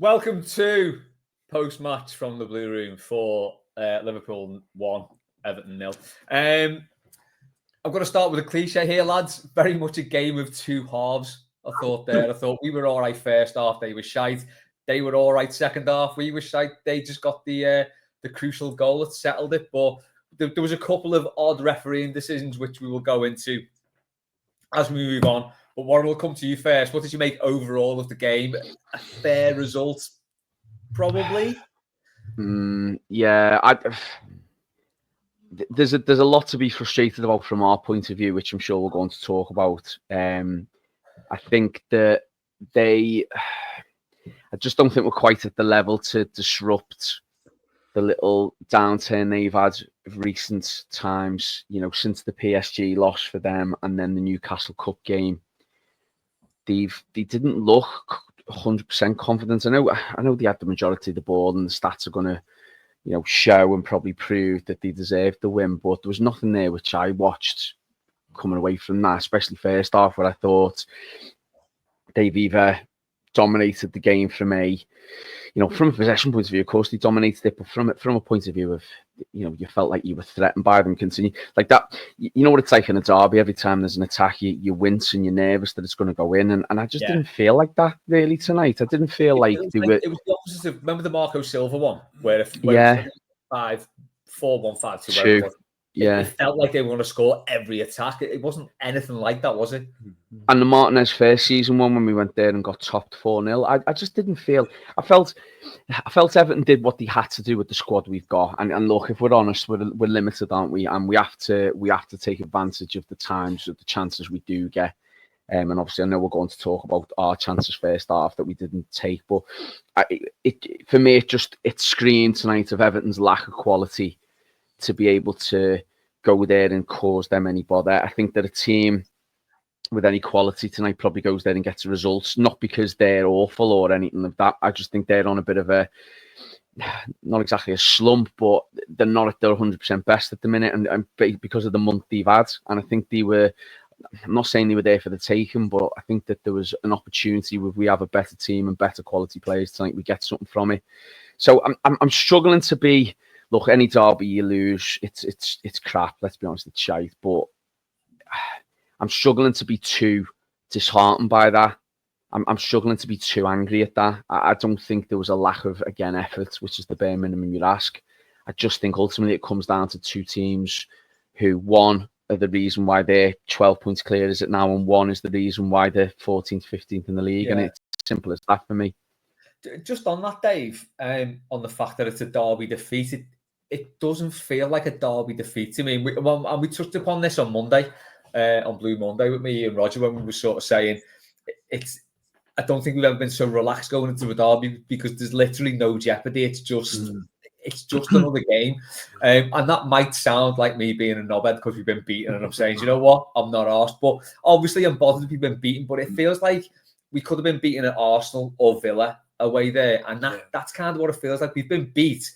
Welcome to post-match from the Blue Room for Liverpool 1, Everton 0. I'm going to start with a cliche here, lads. Very much a game of two halves, I thought there. I thought we were all right first half, they were shite. They were all right second half, we were shite. They just got the crucial goal that settled it. But there was a couple of odd refereeing decisions, which we will go into as we move on. But Warren, will come to you first. What did you make overall of the game? A fair result, probably. Yeah, there's a lot to be frustrated about from our point of view, which I'm sure we're going to talk about. I think that I just don't think we're quite at the level to disrupt the little downturn they've had of recent times. You know, since the PSG loss for them and then the Newcastle Cup game. They didn't look 100% confident. I know they had the majority of the ball, and the stats are going to, show and probably prove that they deserved the win. But there was nothing there which I watched coming away from that, especially first half, where I thought they've either dominated the game from a possession point of view. Of course, they dominated it, but from a point of view of, you felt like you were threatened by them. Continue like that. You know what it's like in a derby. Every time there's an attack, you wince and you're nervous that it's going to go in. And I just didn't feel like that really tonight. I didn't feel It like was they were. It was the opposite of, remember the Marco Silva one, where it Yeah. was 5-4-1, 5-2, True. whatever it was. Yeah. It felt like they were going to score every attack. It wasn't anything like that, was it? And the Martinez first season one, when we went there and got topped 4-0, I just didn't feel. I felt Everton did what they had to do with the squad we've got. And look, if we're honest, we're limited, aren't we? And we have to take advantage of the chances we do get. And obviously, I know we're going to talk about our chances first half that we didn't take. But for me, it screamed tonight of Everton's lack of quality to be able to go there and cause them any bother. I think that a team with any quality tonight probably goes there and gets the results, not because they're awful or anything like that. I just think they're on a bit of not exactly a slump, but they're not at their 100% best at the minute, and because of the month they've had. And I think I'm not saying they were there for the taking, but I think that there was an opportunity if we have a better team and better quality players tonight, we get something from it. So I'm struggling to be, look, any derby you lose, it's crap, let's be honest, it's shite, but I'm struggling to be too disheartened by that. I'm struggling to be too angry at that. I don't think there was a lack of, again, effort, which is the bare minimum you'd ask. I just think ultimately it comes down to two teams who, one, are the reason why they're 12 points clear, is it now, and one is the reason why they're 14th, 15th in the league. Yeah. And it's simple as that for me. Just on that, Dave, on the fact that it's a derby defeat, it doesn't feel like a derby defeat. I mean, we touched upon this on Monday, on Blue Monday with me and Roger, when we were sort of saying I don't think we've ever been so relaxed going into a derby because there's literally no jeopardy. It's just another game. And that might sound like me being a knobhead because we've been beaten, and I'm saying, you know what, I'm not arsed. But obviously I'm bothered if we've been beaten, but it feels like we could have been beaten at Arsenal or Villa away there. And that's kind of what it feels like. We've been beat,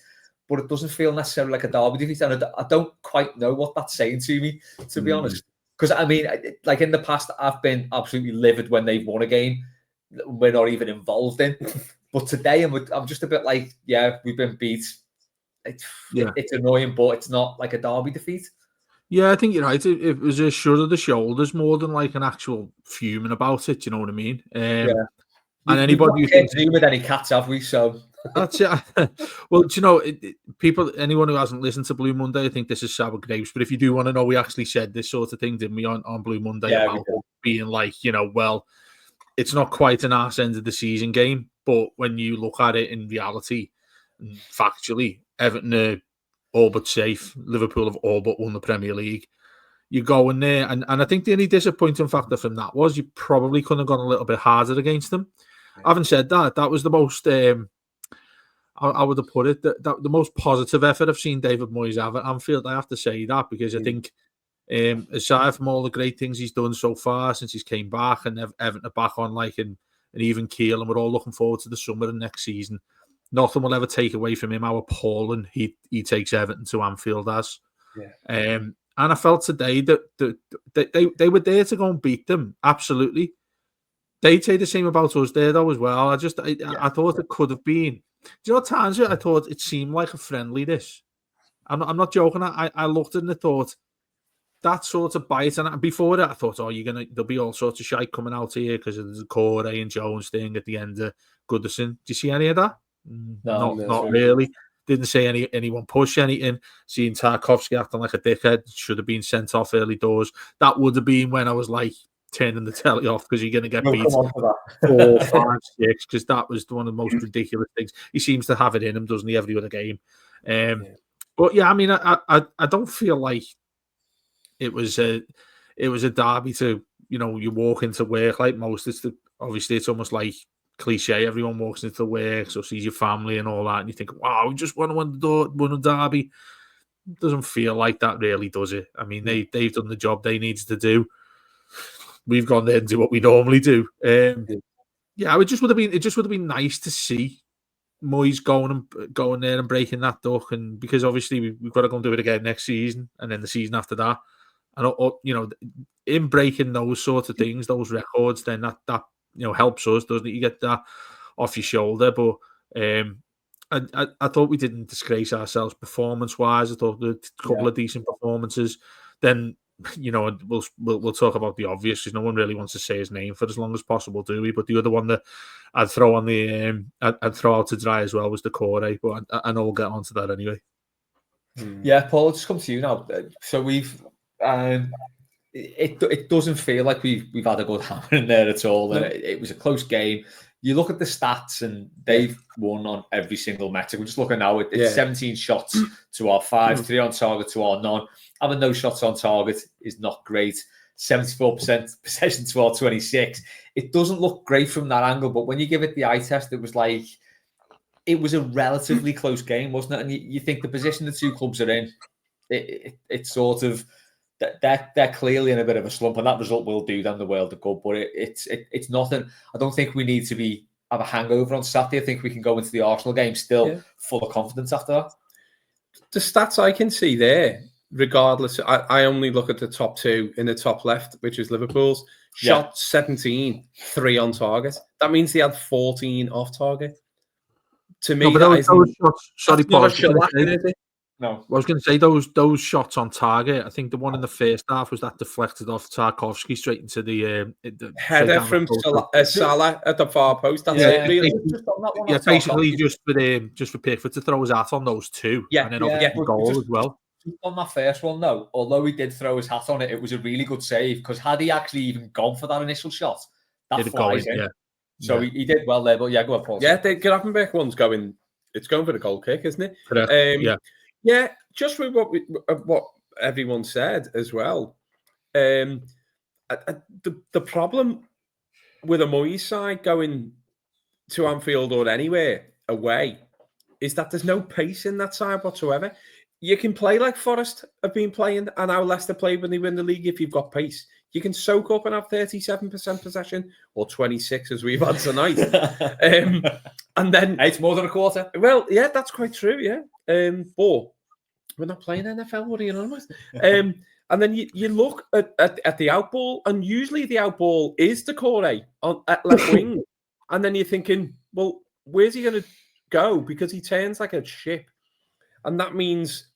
but it doesn't feel necessarily like a derby defeat. And I don't quite know what that's saying to me, to be honest. Because, I mean, like in the past, I've been absolutely livid when they've won a game we're not even involved in. But today, I'm just a bit like, we've been beat. It's annoying, but it's not like a derby defeat. Yeah, I think you're right. It was a shrug of the shoulders more than like an actual fuming about it. You know what I mean? And anybody who thinks with any cats, have we? So that's it. Well, people, anyone who hasn't listened to Blue Monday, I think this is sour grapes. But if you do want to know, we actually said this sort of thing, didn't we, on Blue Monday about being like, well, it's not quite an arse end of the season game, but when you look at it in reality and factually, Everton are all but safe. Liverpool have all but won the Premier League. You go in there, and I think the only disappointing factor from that was you probably could have gone a little bit harder against them. Having said that, that was the most, I would have put it, the most positive effort I've seen David Moyes have at Anfield. I have to say that, because I think, aside from all the great things he's done so far since he's came back, and Everton are back on like an even keel, and we're all looking forward to the summer and next season, nothing will ever take away from him how appalling he takes Everton to Anfield as. And I felt today that they were there to go and beat them, absolutely. They'd say the same about us there though as well. I thought it could have been. Do you know, at times I thought it seemed like a friendly this. I'm not joking. I looked at it and I thought that sort of bite, and before that I thought, there'll be all sorts of shite coming out here because of the Corey and Jones thing at the end of Goodison. Do you see any of that? No, not really. Didn't say anyone push anything. Seeing Tarkovsky acting like a dickhead, should have been sent off early doors. That would have been when I was like turning the telly off because you're going to get beat 4, 5, 6. Because that was one of the most ridiculous things. He seems to have it in him, doesn't he? Every other game. But yeah, I mean, I don't feel like it was a derby to, you walk into work like most. Obviously it's almost like cliche. Everyone walks into work, so sees your family and all that, and you think, wow, we just want to win a derby. It doesn't feel like that, really, does it? I mean, they've done the job they needed to do. We've gone there and do what we normally do. Yeah, it just would have been nice to see Moyes going there and breaking that duck, and because obviously we've got to go and do it again next season, and then the season after that, and in breaking those sorts of things, those records, then that helps us, doesn't it? You get that off your shoulder. But I thought we didn't disgrace ourselves performance-wise. I thought a couple of decent performances. Then we'll talk about the obvious because no one really wants to say his name for as long as possible, do we? But the other one that I'd throw on I'd throw out to dry as well was the Corey. But I know we'll get onto that anyway. Yeah, Paul, I'll just come to you now. So we've. It doesn't feel like we've had a good hammer in there at all. No. It was a close game. You look at the stats and they've won on every single metric. We're just looking now. It's 17 shots to our 5, 3 on target to our none. Having no shots on target is not great. 74% possession to our 26. It doesn't look great from that angle, but when you give it the eye test, it was a relatively close game, wasn't it? And you think the position the two clubs are in, it's sort of they're clearly in a bit of a slump, and that result will do them the world of good. But it's nothing. I don't think we need to have a hangover on Saturday. I think we can go into the Arsenal game still full of confidence after that. The stats I can see there, regardless, I only look at the top two in the top left, which is Liverpool's. Shot 17, 3 on target. That means they had 14 off target. To me, those shots. Sorry, Paul. No, I was going to say those shots on target. I think the one in the first half was that deflected off Tarkovsky straight into the header from Salah at the far post. That's it, really. Basically just for Pickford to throw his hat on those two, and then the goal as well. On that first one, though, although he did throw his hat on it, it was a really good save because had he actually even gone for that initial shot, that flies in. So he did well there. But go on, Paul. Yeah, the Grafenberg one's going. It's going for the goal kick, isn't it? Correct. Yeah, just with what everyone said as well. The problem with a Moyes side going to Anfield or anywhere away is that there's no pace in that side whatsoever. You can play like Forest have been playing and how Leicester played when they win the league if you've got pace. You can soak up and have 37% possession or 26 as we've had tonight. And then it's more than a quarter. Well, yeah, that's quite true, yeah. But we're not playing NFL, what are you on with? And then you look at the outball, and usually the outball is the Corey at left wing. And then you're thinking, well, where's he going to go? Because he turns like a ship. And that means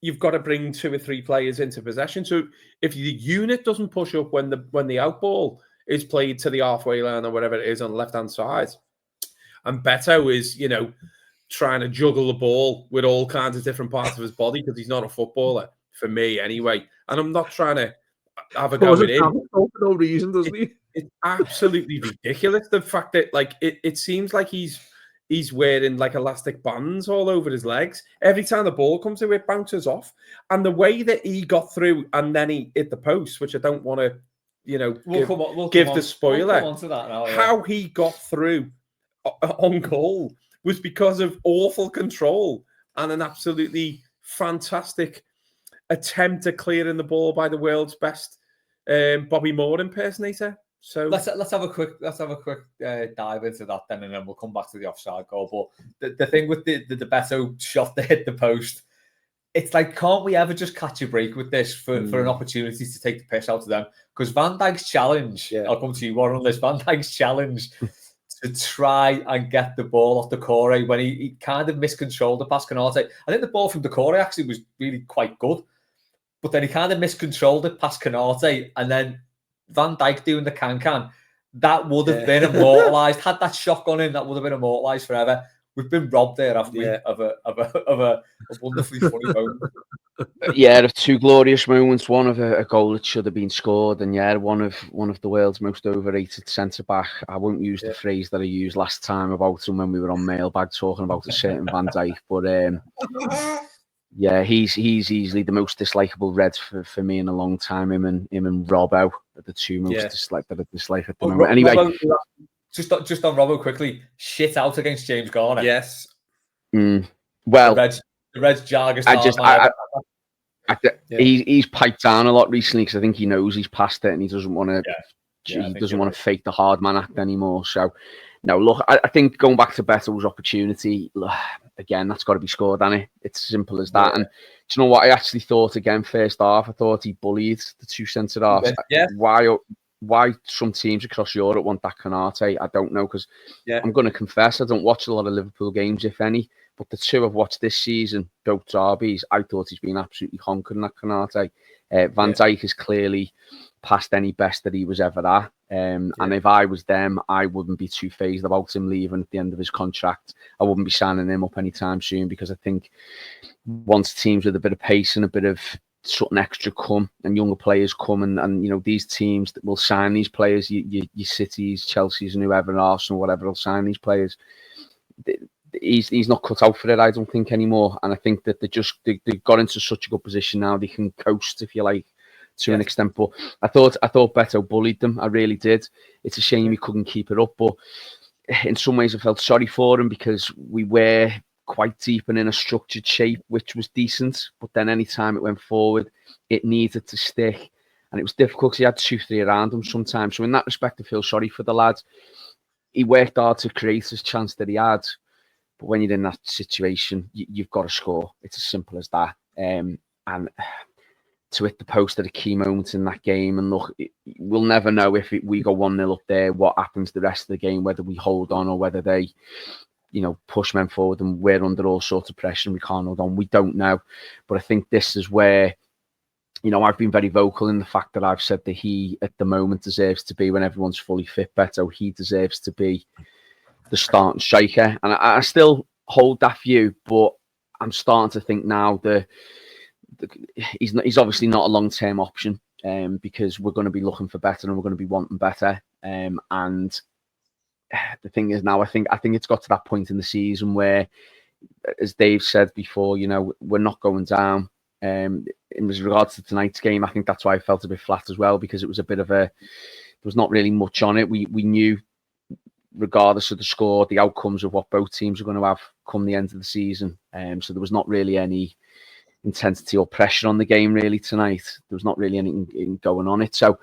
you've got to bring 2 or 3 players into possession. So if the unit doesn't push up when the outball is played to the halfway line or whatever it is on the left-hand side, and Beto is, trying to juggle the ball with all kinds of different parts of his body because he's not a footballer, for me anyway. And I'm not trying to have a go with him. For no reason, doesn't he? It's absolutely ridiculous. The fact that it seems like he's wearing like elastic bands all over his legs. Every time the ball comes to it bounces off. And the way that he got through and then he hit the post, which I don't want to, give the spoiler. We'll come on to that now, How he got through on goal was because of awful control and an absolutely fantastic attempt at clearing the ball by the world's best Bobby Moore impersonator. So let's have a quick dive into that then, and then we'll come back to the offside goal. But the thing with the Beto shot that hit the post, it's like, can't we ever just catch a break with this for an opportunity to take the piss out of them? Because Van Dijk's challenge, I'll come to you, Warren, on this. Van Dijk's challenge to try and get the ball off Decore when he kind of miscontrolled the pass Canate. I think the ball from Decore actually was really quite good, but then he kind of miscontrolled it past Canate, and then Van Dijk doing the can. That would have been immortalised. Had that shot gone in, that would have been immortalised forever. We've been robbed there, haven't we, of a wonderfully funny moment. Yeah, of two glorious moments. One of a goal that should have been scored, and one of the world's most overrated centre back. I won't use the phrase that I used last time about him when we were on Mailbag talking about a certain Van Dijk, but he's easily the most dislikable Red for me in a long time. Him and Robbo are the two most dislike at the moment. Anyway. Robbo, just on Robbo quickly, shit out against James Garner. Yes. Well, the Reds jargons. He's piped down a lot recently because I think he knows he's past it and he doesn't want to. He doesn't want to fake the hard man act anymore. So, no, look, I think going back to Beto's opportunity, again, that's got to be scored, hasn't it? It's simple as that. And do you know what? I actually thought again, first half, I thought he bullied the two centre halves. Why some teams across Europe want that Canate, I don't know, because I'm going to confess, I don't watch a lot of Liverpool games, if any, but the two I've watched this season, both derbies, I thought he's been absolutely honkering that Canate. Van Dijk is clearly past any best that he was ever at. And if I was them, I wouldn't be too phased about him leaving at the end of his contract. I wouldn't be signing him up anytime soon, because I think once teams with a bit of pace and a bit of something extra come and younger players come and you know, these teams that will sign these players, your Cities, Chelsea's and whoever, Arsenal, whatever, will sign these players. He's not cut out for it, I don't think, anymore. And I think that they got into such a good position now, they can coast, if you like, to an extent. But I thought Beto bullied them. I really did. It's a shame he couldn't keep it up, but in some ways I felt sorry for him, because we were quite deep and in a structured shape, which was decent. But then any time it went forward, it needed to stick. And it was difficult because he had 2-3 around him sometimes. So in that respect, I feel sorry for the lad. He worked hard to create his chance that he had. But when you're in that situation, you've got to score. It's as simple as that. And to hit the post at a key moment in that game. And look, we'll never know if we go 1-0 up there, what happens the rest of the game, whether we hold on or whether they, you know, push men forward and we're under all sorts of pressure and we can't hold on. We don't know. But I think this is where, you know, I've been very vocal in the fact that I've said that he, at the moment, deserves to be, when everyone's fully fit, Beto, he deserves to be the starting striker. And I still hold that view, but I'm starting to think now that he's obviously not a long-term option, because we're going to be looking for better and we're going to be wanting better. And the thing is now, I think it's got to that point in the season where, as Dave said before, you know, we're not going down. In regards to tonight's game, I think that's why I felt a bit flat as well, because it was a bit of there was not really much on it. We knew, regardless of the score, the outcomes of what both teams are going to have come the end of the season. So there was not really any intensity or pressure on the game really tonight. There was not really anything going on it. So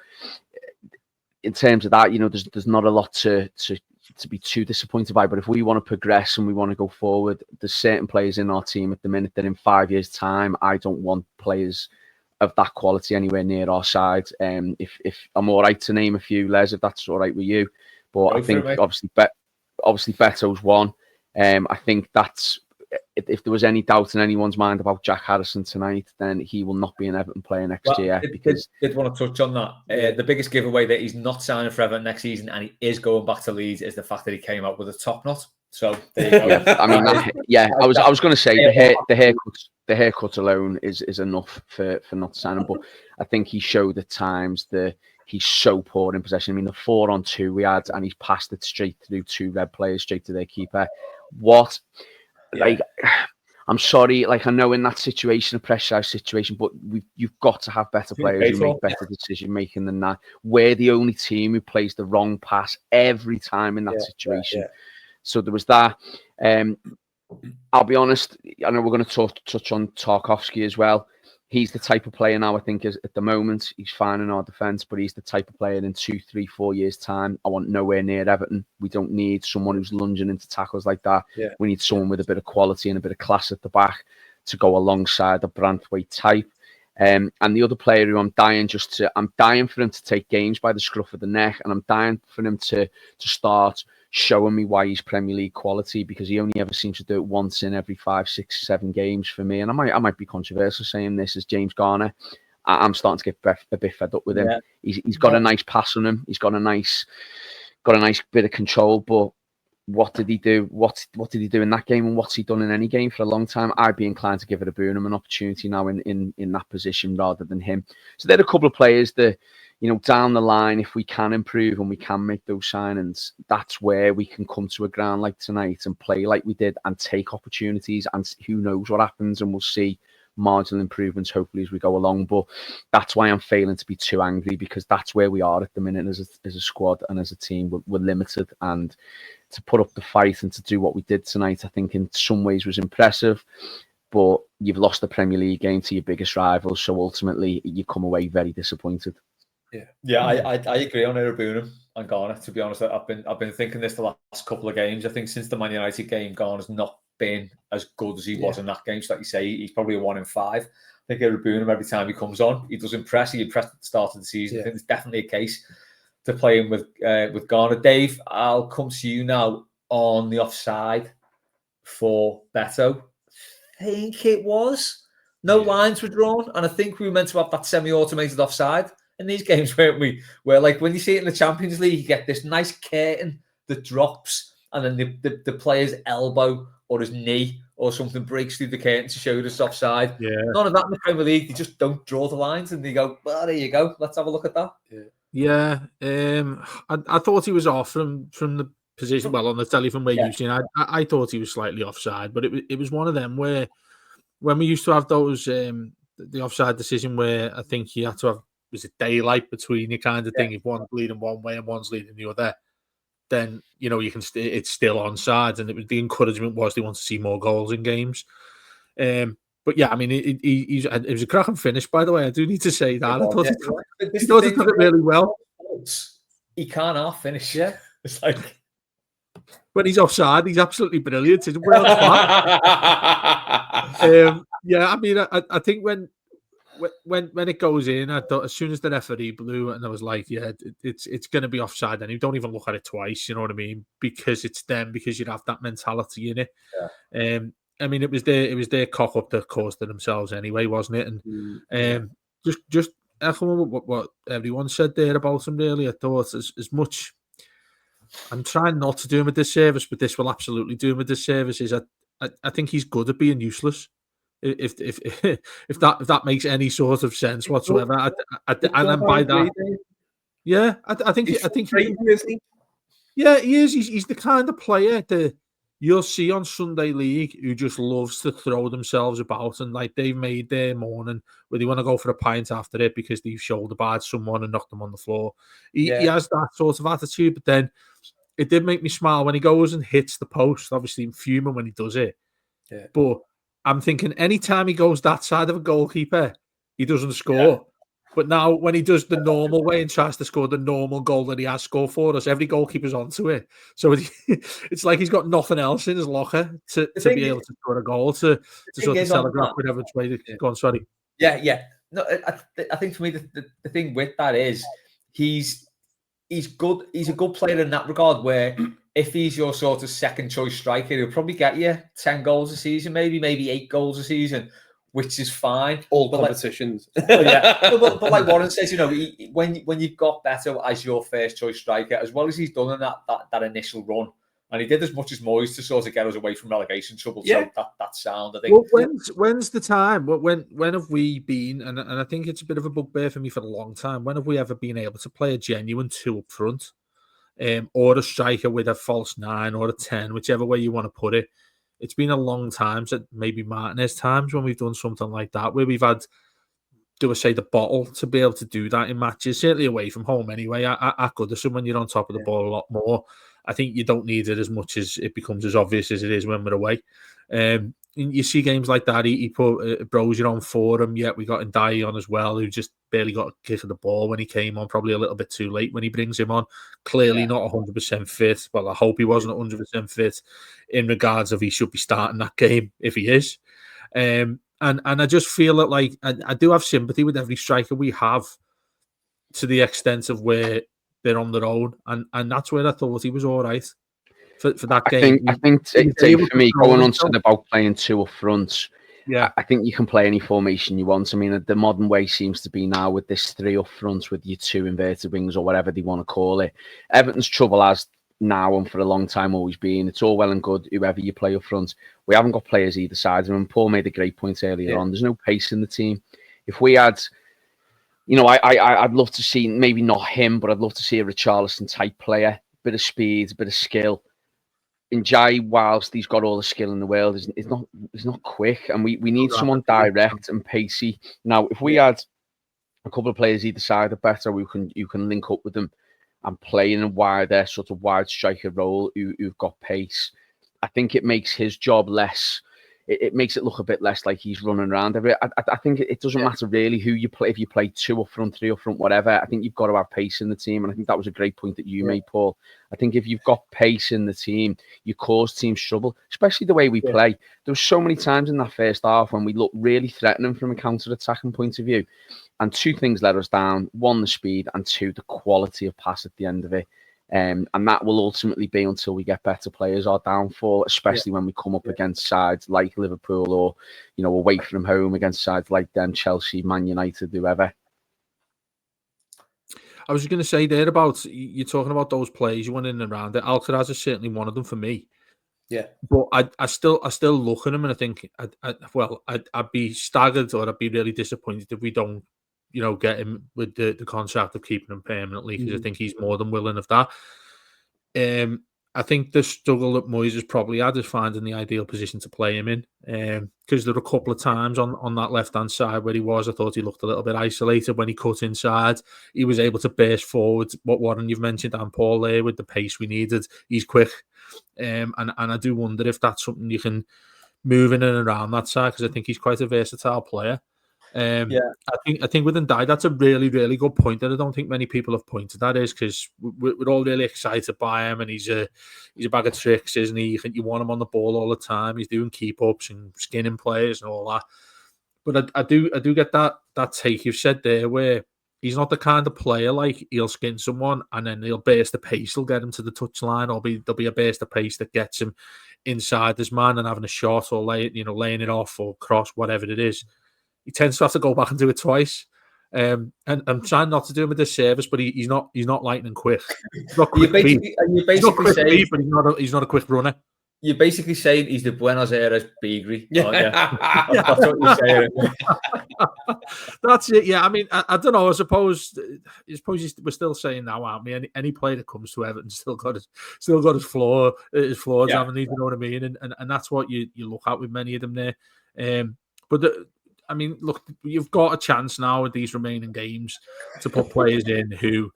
in terms of that, you know, there's not a lot to be too disappointed by. But if we want to progress and we want to go forward, there's certain players in our team at the minute that in 5 years' time, I don't want players of that quality anywhere near our side. If I'm all right to name a few, Les, if that's all right with you. But I think obviously Beto's one. I think that's, if there was any doubt in anyone's mind about Jack Harrison tonight, then he will not be an Everton player next year. Because did want to touch on that. The biggest giveaway that he's not signing for Everton next season and he is going back to Leeds is the fact that he came out with a top knot. So there you go. I was going to say the haircut alone is enough for not signing. But I think he showed at times that he's so poor in possession. I mean, the 4-on-2 we had, and he's passed it straight through 2 Red players straight to their keeper. What? Like, I'm sorry, like, I know in that situation, a pressurized situation, but you've got to have better players who make better decision making than that. We're the only team who plays the wrong pass every time in that situation. So there was that. I'll be honest, I know we're going to touch on Tarkowski as well. He's the type of player now, I think, is at the moment, he's fine in our defence, but he's the type of player in 2, 3, 4 years' time I want nowhere near Everton. We don't need someone who's lunging into tackles like that. We need someone with a bit of quality and a bit of class at the back. to go alongside a Branthwaite type. And the other player who I'm dying for him to take games by the scruff of the neck, and I'm dying for him to start showing me why he's Premier League quality, because he only ever seems to do it once in every 5, 6, 7 games for me. And I might be controversial saying this, is James Garner. I'm starting to get a bit fed up with him. Yeah. He's got a nice pass on him. He's got a nice bit of control, but what did he do? What did he do in that game, and what's he done in any game for a long time? I'd be inclined to give it a Burnham an opportunity now in that position rather than him. So there are a couple of players that, down the line, if we can improve and we can make those signings, that's where we can come to a ground like tonight and play like we did and take opportunities, and who knows what happens, and we'll see marginal improvements hopefully as we go along. But that's why I'm failing to be too angry, because that's where we are at the minute as a squad and as a team. We're limited, and to put up the fight and to do what we did tonight, I think in some ways was impressive, but you've lost the Premier League game to your biggest rivals, so ultimately you come away very disappointed. I agree on Burnham and Garner. To be honest, I've been thinking this the last couple of games. I think since the Man United game, Garner's not been as good as he was in that game. So like you say, he's probably a 1 in 5. I think Eric Burnham, every time he comes on, he does impress. He impressed at the start of the season. I think there's definitely a case to play him with Garner. Dave, I'll come to you now on the offside for Beto. I think it was. No lines were drawn, and I think we were meant to have that semi-automated offside in these games, weren't we? Where, like, when you see it in the Champions League, you get this nice curtain that drops, and then the player's elbow or his knee or something breaks through the curtain to show you it's offside. Yeah. None of that in the Premier League. They just don't draw the lines, and they go, well, there you go. Let's have a look at that. Yeah. I thought he was off from the position. Well, on the telly from where you've seen, I thought he was slightly offside, but it was one of them where when we used to have those the offside decision where I think you had to have, was it daylight between you kind of thing. If one's leading one way and one's leading the other, then you can it's still onside, and the encouragement was they want to see more goals in games. But yeah, I mean, it was a cracking finish, by the way. I do need to say that. I thought he done it really well. He can't half finish. Yeah, it's like when he's offside, he's absolutely brilliant. He's a world class. Yeah, I mean, I think when it goes in, I thought as soon as the referee blew, and I was like, yeah, it's going to be offside, and you don't even look at it twice. You know what I mean? Because it's them, because you'd have that mentality in it. Yeah. I mean, it was their cock up that caused it themselves anyway, wasn't it? And just echoing what everyone said there about him, really, I thought as much. I'm trying not to do him a disservice, but this will absolutely do him a disservice. Is I think he's good at being useless. If that makes any sort of sense whatsoever, and then by that, yeah, I think he is. He's the kind of player that you'll see on Sunday League who just loves to throw themselves about, and like they've made their morning where they want to go for a pint after it because they've shoulder barred someone and knocked them on the floor. He has that sort of attitude, but then it did make me smile when he goes and hits the post. Obviously, I'm fuming when he does it, but I'm thinking anytime he goes that side of a goalkeeper, he doesn't score. Yeah. But now when he does the normal way and tries to score the normal goal that he has scored for us, every goalkeeper's onto it. So it's like he's got nothing else in his locker to be able to score a goal, to sort of telegraph whatever way to go on. Sorry. Yeah. No, I think for me, the thing with that is he's good. He's a good player in that regard, where if he's your sort of second choice striker, he'll probably get you 10 goals a season, maybe 8 goals a season, which is fine. All competitions. But like Warren says, when you've got Beto as your first choice striker, as well as he's done in that initial run, and he did as much as Moyes to sort of get us away from relegation trouble. Yeah. So that's sound, I think. Well, when's the time? When have we been, and I think it's a bit of a bugbear for me for a long time, when have we ever been able to play a genuine 2 up front? Or a striker with a false 9 or a 10, whichever way you want to put it. It's been a long time, so maybe Martinez times when we've done something like that, where we've had, the bottle to be able to do that in matches, certainly away from home anyway. At Goodison, when you're on top of the ball a lot more, I think you don't need it as much as it becomes as obvious as it is when we're away. You see games like that, he put Brozier on for him, yet we got Ndiaye on as well, who just barely got a kick of the ball when he came on, probably a little bit too late when he brings him on. Clearly not 100% fit. Well, I hope he wasn't 100% fit in regards of he should be starting that game if he is. And I just feel that, like, I do have sympathy with every striker we have, to the extent of where they're on their own, and that's where I thought he was all right for that game. I think He was Dave, able for to me, throw going on himself. said about playing two up front. Yeah, I think you can play any formation you want. I mean, the modern way seems to be now with this three up front with your two inverted wings or whatever they want to call it. Everton's trouble has now and for a long time always been, it's all well and good whoever you play up front. We haven't got players either side. And Paul made a great point earlier on. There's no pace in the team. If we had, you know, I'd love to see, maybe not him, but I'd love to see a Richarlison type player, bit of speed, a bit of skill. Njai, whilst he's got all the skill in the world, is not quick, and we need someone direct and pacey. Now, if we had a couple of players either side are better, you can link up with them and play in a wider sort of wide striker role who've got pace. I think it makes his job less. It makes it look a bit less like he's running around. I think it doesn't matter really who you play. If you play two up front, three up front, whatever, I think you've got to have pace in the team. And I think that was a great point that you made, Paul. I think if you've got pace in the team, you cause teams trouble, especially the way we play. There were so many times in that first half when we looked really threatening from a counter-attacking point of view. And two things let us down. One, the speed, and two, the quality of pass at the end of it. And that will ultimately be until we get better players our downfall, especially when we come up against sides like Liverpool or, you know, away from home against sides like them, Chelsea, Man United, whoever. I was going to say there about, you're talking about those players you want in and around it. Alcaraz is certainly one of them for me. Yeah. But I still look at him and I think, I'd be staggered or I'd be really disappointed if we don't, you know, get him with the concept of keeping him permanently, because I think he's more than willing of that. I think the struggle that Moyes has probably had is finding the ideal position to play him in, because there were a couple of times on that left-hand side where I thought he looked a little bit isolated. When he cut inside, he was able to burst forward. What Warren, you've mentioned, and Paul there, with the pace we needed. He's quick, and I do wonder if that's something you can move in and around that side, because I think he's quite a versatile player. I think with Ndiaye, that's a really, really good point that I don't think many people have pointed at, is because we're all really excited by him, and he's a bag of tricks, isn't he? You want him on the ball all the time. He's doing keep-ups and skinning players and all that. But I do get that take you've said there, where he's not the kind of player like he'll skin someone and then he'll burst the pace, he'll get him to the touchline, or there'll be a burst of pace that gets him inside his man and having a shot or laying it off or cross, whatever it is. He tends to have to go back and do it twice. And I'm trying not to do him a disservice, but he's not lightning quick. He's not quick, but he's not a quick runner. You're basically saying he's the Buenos Aires Beagry. That's what you're saying. That's it. Yeah, I mean, I don't know. I suppose we're still saying now, aren't we? Any player that comes to Everton still got his flaws, haven't they? You know what I mean? And that's what you look at with many of them there. I mean, look, you've got a chance now with these remaining games to put players in who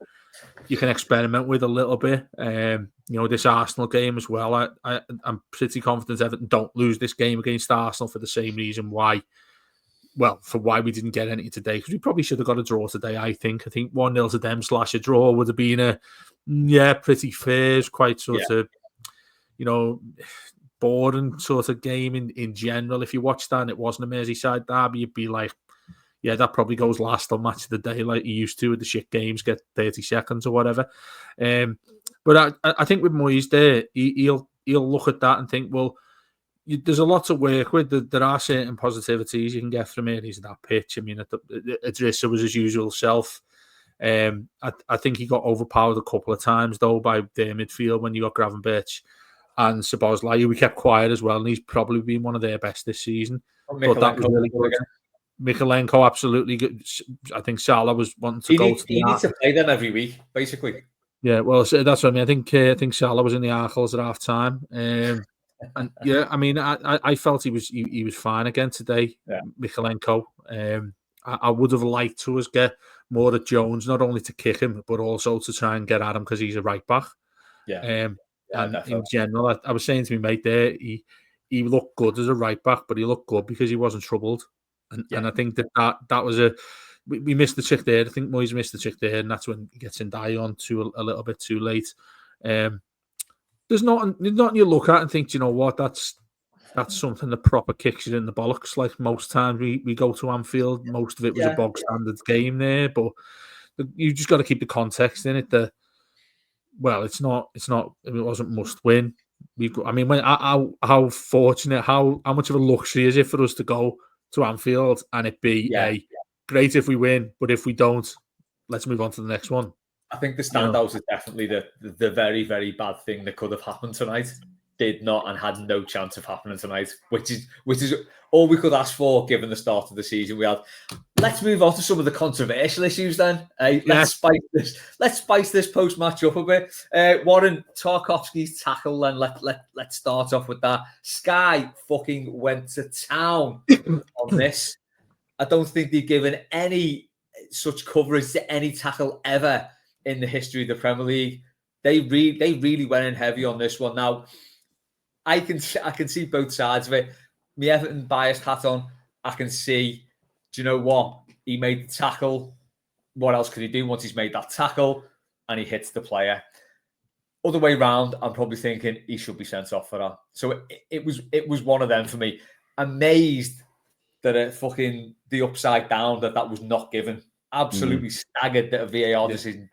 you can experiment with a little bit. This Arsenal game as well. I'm pretty confident Everton don't lose this game against Arsenal for the same reason why we didn't get anything today, because we probably should have got a draw today, I think. I think 1-0 to them / a draw would have been pretty fair, quite sort of, boring sort of game in general. If you watched that and it wasn't a Merseyside derby, you'd be like, yeah, that probably goes last on Match of the Day, like you used to with the shit games, get 30 seconds or whatever. But I think with Moyes there, he'll look at that and think, well, there's a lot to work with. There are certain positivities you can get from it. He's at that pitch. I mean, Idrissa was his usual self. I think he got overpowered a couple of times, though, by their midfield when you got Gravenberch and Szoboszlai, who kept quiet as well, and he's probably been one of their best this season. But that was really good. Mikalenko, absolutely good. I think Salah was wanting to go to the... He needs to play them every week, basically. Yeah, well, so that's what I mean. I think Salah was in the Arcles at half-time. And yeah, I mean, I felt he was fine again today, Mikalenko. I would have liked to get more at Jones, not only to kick him, but also to try and get at him because he's a right-back. Yeah. And in general, I was saying to my mate there, he looked good as a right back, but he looked good because he wasn't troubled. And I think that was we missed the trick there. I think Moyes missed the trick there, and that's when he gets Ndiaye on a little bit too late. There's nothing you look at and think, you know what, that's that's something that proper kicks you in the bollocks. Like most times we go to Anfield, most of it was a bog standard game there, but you just got to keep the context in it. That it's not. It wasn't must win. How fortunate, how much of a luxury is it for us to go to Anfield and it be great if we win, but if we don't, let's move on to the next one. I think the standout is definitely the very, very bad thing that could have happened tonight. Did not and had no chance of happening tonight, which is all we could ask for given the start of the season we had. Let's move on to some of the controversial issues then. Let's spice this post-match up a bit. Warren, Tarkowski's tackle, and let's start off with that. Sky fucking went to town on this. I don't think they've given any such coverage to any tackle ever in the history of the Premier League. They really went in heavy on this one. Now, I can see both sides of it. My Everton biased hat on. I can see, do you know what? He made the tackle. What else could he do once he's made that tackle? And he hits the player. Other way round, I'm probably thinking he should be sent off for that. So it was one of them for me. Amazed that the upside down that was not given. Absolutely staggered that a VAR decision.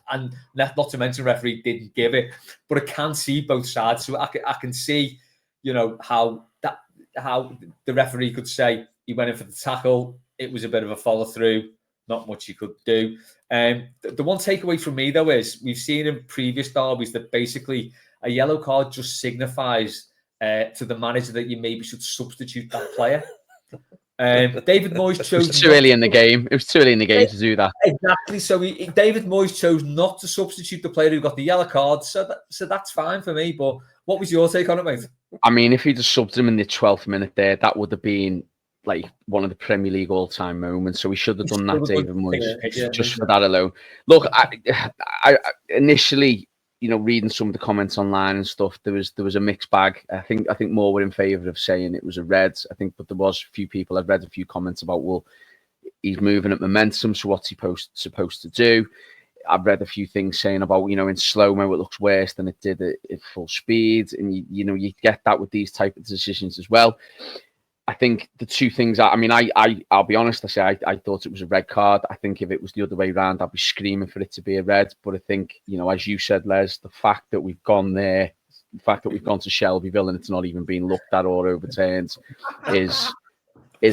And not to mention referee didn't give it, but I can see both sides. So I can see, how the referee could say he went in for the tackle. It was a bit of a follow through. Not much you could do. The one takeaway from me though is we've seen in previous derbies that basically a yellow card just signifies to the manager that you maybe should substitute that player. David Moyes chose too early in the game. It was too early in the game to do that. Exactly. So David Moyes chose not to substitute the player who got the yellow card. So that's fine for me. But what was your take on it, mate? I mean, if he'd have subbed him in the 12th minute there, that would have been like one of the Premier League all-time moments. So he should have done that, David Moyes, just for that alone. Look, I initially, reading some of the comments online and stuff, there was a mixed bag. I think more were in favour of saying it was a red. But there was a few people. I've read a few comments about, well, he's moving at momentum, so what's he supposed to do? I've read a few things saying about, in slow-mo it looks worse than it did at full speed, and you get that with these type of decisions as well. I think the two things I'll be honest, I thought it was a red card. I think if it was the other way around, I'd be screaming for it to be a red. But I think, as you said, Les, the fact that we've gone there, the fact that we've gone to Shelbyville and it's not even being looked at or overturned is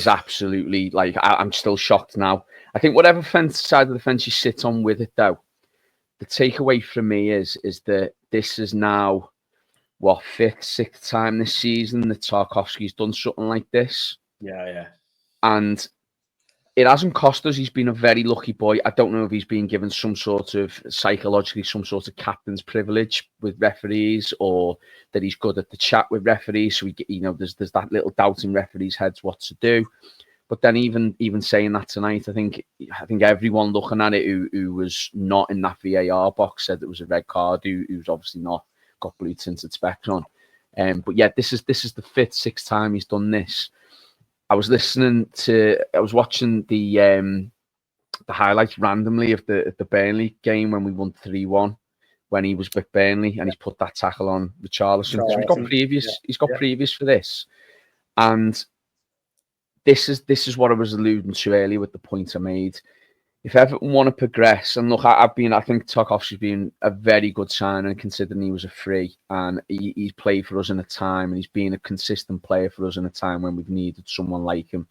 absolutely, like, I'm still shocked now. I think whatever side of the fence you sit on with it, though, the takeaway from me is that this is now, fifth, sixth time this season that Tarkowski's done something like this. Yeah. And it hasn't cost us. He's been a very lucky boy. I don't know if he's been given some sort of captain's privilege with referees, or that he's good at the chat with referees. So there's that little doubt in referees' heads what to do. But then even saying that tonight, I think everyone looking at it who was not in that VAR box said it was a red card. Who's obviously not got blue tinted specs on. But yeah, this is the fifth, sixth time he's done this. I was watching the highlights randomly of the Burnley game when we won 3-1, when he was with Burnley and he's put that tackle on Richarlison. He's got previous for this. And this is what I was alluding to earlier with the point I made. If Everton want to progress, and look, I think Tarkowski's been a very good signing considering he was a free, and he's played for us in a time, and he's been a consistent player for us in a time when we've needed someone like him.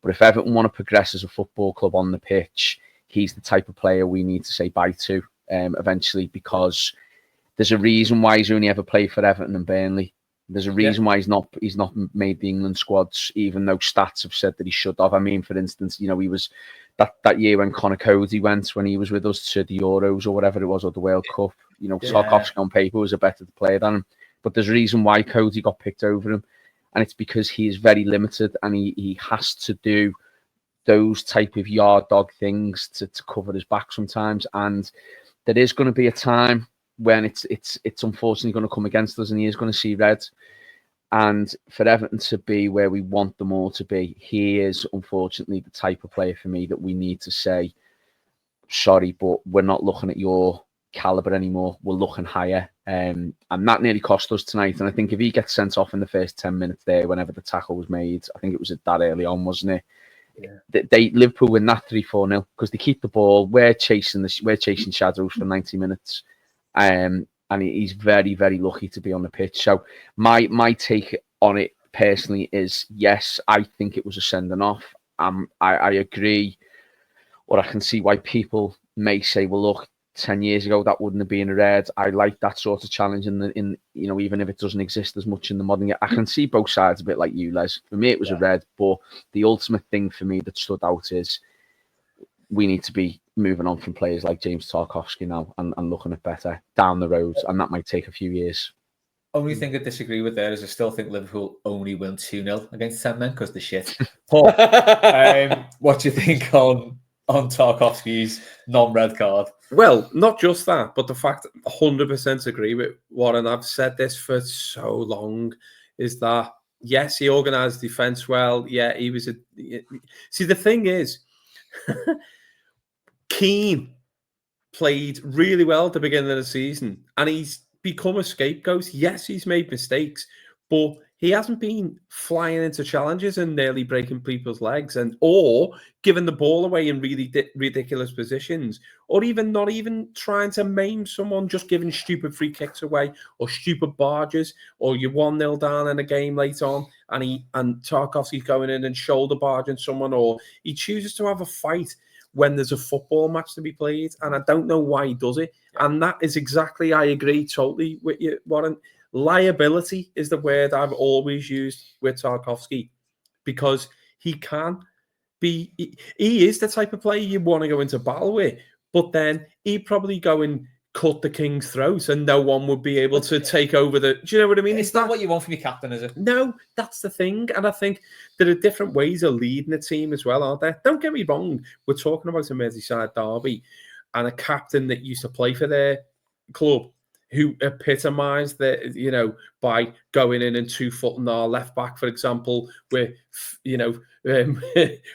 But if Everton want to progress as a football club on the pitch, he's the type of player we need to say bye to eventually, because there's a reason why he's only ever played for Everton and Burnley. There's a reason why he's not made the England squads, even though stats have said that he should have. I mean, for instance, he was that year when Conor Cody went, when he was with us to the Euros or whatever it was, or the World Cup. Tarkowski on paper was a better player than him. But there's a reason why Cody got picked over him, and it's because he is very limited and he has to do those type of yard dog things to cover his back sometimes. And there is going to be a time when it's unfortunately going to come against us, and he is going to see red. And for Everton to be where we want them all to be, he is unfortunately the type of player for me that we need to say, sorry, but we're not looking at your calibre anymore. We're looking higher. And that nearly cost us tonight. And I think if he gets sent off in the first 10 minutes there, whenever the tackle was made, I think it was that early on, wasn't it? Yeah. Liverpool win that 3-4-0 because they keep the ball. We're chasing shadows for 90 minutes. And he's very, very lucky to be on the pitch. So my take on it personally is, yes, I think it was a sending off. I agree, or I can see why people may say, well, look, 10 years ago that wouldn't have been a red. I like that sort of challenge in even if it doesn't exist as much in the modern. I can see both sides a bit like you, Les. For me, it was a red, but the ultimate thing for me that stood out is we need to be moving on from players like James Tarkowski now and looking at better down the road, and that might take a few years. Only thing I disagree with there is I still think Liverpool only win 2-0 against 10 men because they're shit. Paul, what do you think on Tarkowski's non-red card? Well, not just that, but the fact 100% agree with Warren. I've said this for so long, is that, yes, he organised defence well. Yeah, he was See, the thing is, Keane played really well at the beginning of the season, and he's become a scapegoat. Yes, he's made mistakes, but he hasn't been flying into challenges and nearly breaking people's legs, or giving the ball away in really ridiculous positions, or even not even trying to maim someone, just giving stupid free kicks away or stupid barges, or you're 1-0 down in a game late on and Tarkowski's going in and shoulder barging someone, or he chooses to have a fight when there's a football match to be played, and I don't know why he does it. And that is exactly, I agree totally with you, Warren. Liability is the word I've always used with Tarkowski, because he can be, he is the type of player you want to go into battle with, but then he'd probably go and cut the king's throat and no one would be able to take over the, do you know what I mean? It's not what you want from your captain, is it? No, that's the thing. And I think there are different ways of leading a team as well, aren't there? Don't get me wrong. We're talking about a Merseyside derby and a captain that used to play for their club who epitomised that, by going in and 2-footing our left back, for example, with,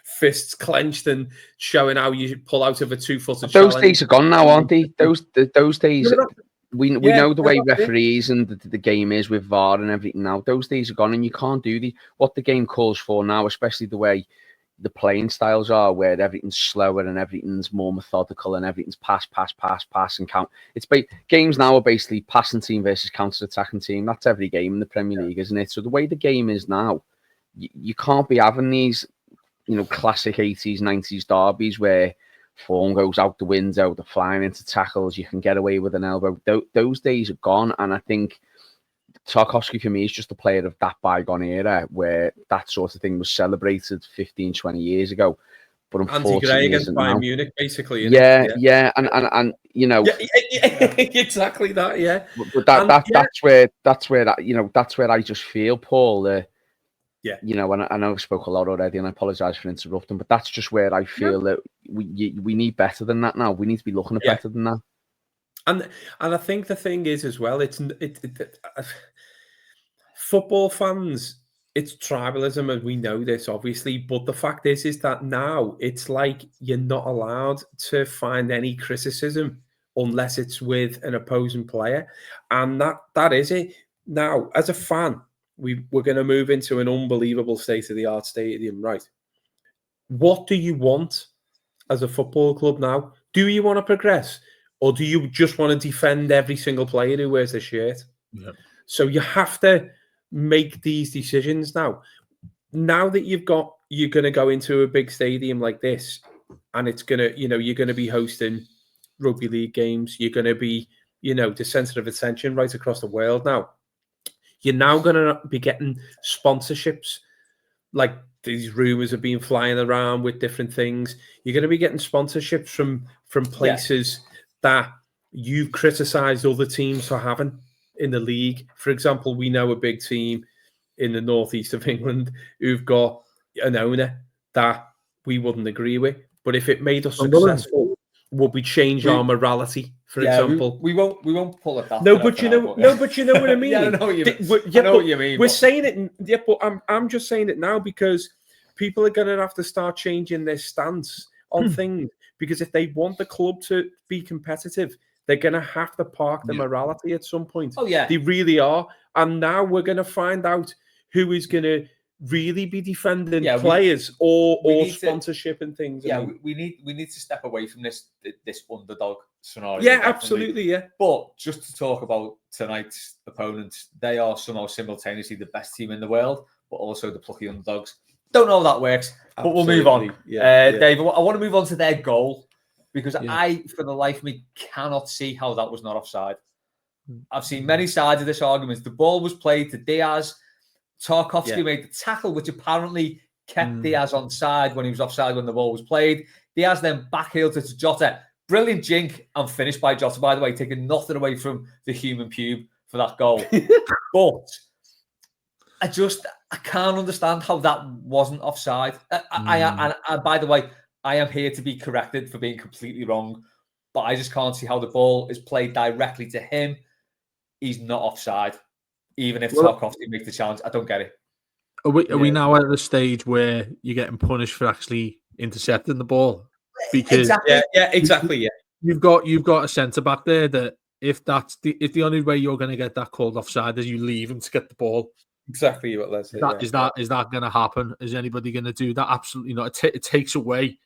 fists clenched and showing how you pull out of a 2-footed challenge. Those days are gone now, aren't they? Those days, we know the way referees and the game is with VAR and everything now. Those days are gone, and you can't do what the game calls for now, especially the way the playing styles are, where everything's slower and everything's more methodical and everything's pass and count. Games now are basically passing team versus counter-attacking team. That's every game in the Premier League, isn't it? So the way the game is now, you can't be having these, classic 80s, 90s derbies where form goes out the window, they're flying into tackles, you can get away with an elbow. Those days are gone, and I think Tarkowski for me is just a player of that bygone era where that sort of thing was celebrated 15, 20 years ago. But unfortunately, against Bayern Munich, basically. Yeah, and Yeah, exactly that. Yeah, but that's where I just feel, Paul. And I know I've spoke a lot already, and I apologise for interrupting, but that's just where I feel that we need better than that now. We need to be looking at better than that. And I think the thing is as well, football fans, it's tribalism, and we know this obviously. But the fact is that now it's like you're not allowed to find any criticism unless it's with an opposing player, and that is it. Now, as a fan, we're going to move into an unbelievable state-of-the-art stadium, right? What do you want as a football club now? Do you want to progress? Or do you just want to defend every single player who wears the shirt? Yeah. So you have to make these decisions now. Now that you're going to go into a big stadium like this, and it's going to, you're going to be hosting rugby league games. You're going to be, the centre of attention right across the world now. You're now going to be getting sponsorships, like these rumours have been flying around with different things. You're going to be getting sponsorships from places that you've criticised other teams for having in the league. For example, we know a big team in the northeast of England who've got an owner that we wouldn't agree with. But if it made us successful, would we change our morality? For example, we won't pull it that. No, but you know what I mean. I know what you mean. I know what you mean. We're saying it. Yeah, but I'm just saying it now because people are going to have to start changing their stance on things. Because if they want the club to be competitive, They're going to have to park the morality at some point. Oh, yeah. They really are. And now we're going to find out who is going to really be defending players or sponsorship and things. Yeah, we need to step away from this underdog scenario. Yeah, absolutely, yeah. But just to talk about tonight's opponents, they are somehow simultaneously the best team in the world, but also the plucky underdogs. Don't know how that works, but we'll move on. Dave, I want to move on to their goal, because I, for the life of me, cannot see how that was not offside. I've seen many sides of this argument. The ball was played to Diaz. Tarkowski made the tackle, which apparently kept Diaz on side when he was offside when the ball was played. Diaz then backheeled it to Jota. Brilliant jink and finished by Jota, by the way, taking nothing away from the human pube for that goal. But I can't understand how that wasn't offside. And by the way, I am here to be corrected for being completely wrong, but I just can't see how the ball is played directly to him. He's not offside, even if Tarkowski makes the challenge. I don't get it. Are we now at the stage where you're getting punished for actually intercepting the ball? Because exactly. You've got a centre back there that if the only way you're going to get that called offside is you leave him to get the ball. Exactly what Les said. Is that going to happen? Is anybody going to do that? Absolutely not. It takes away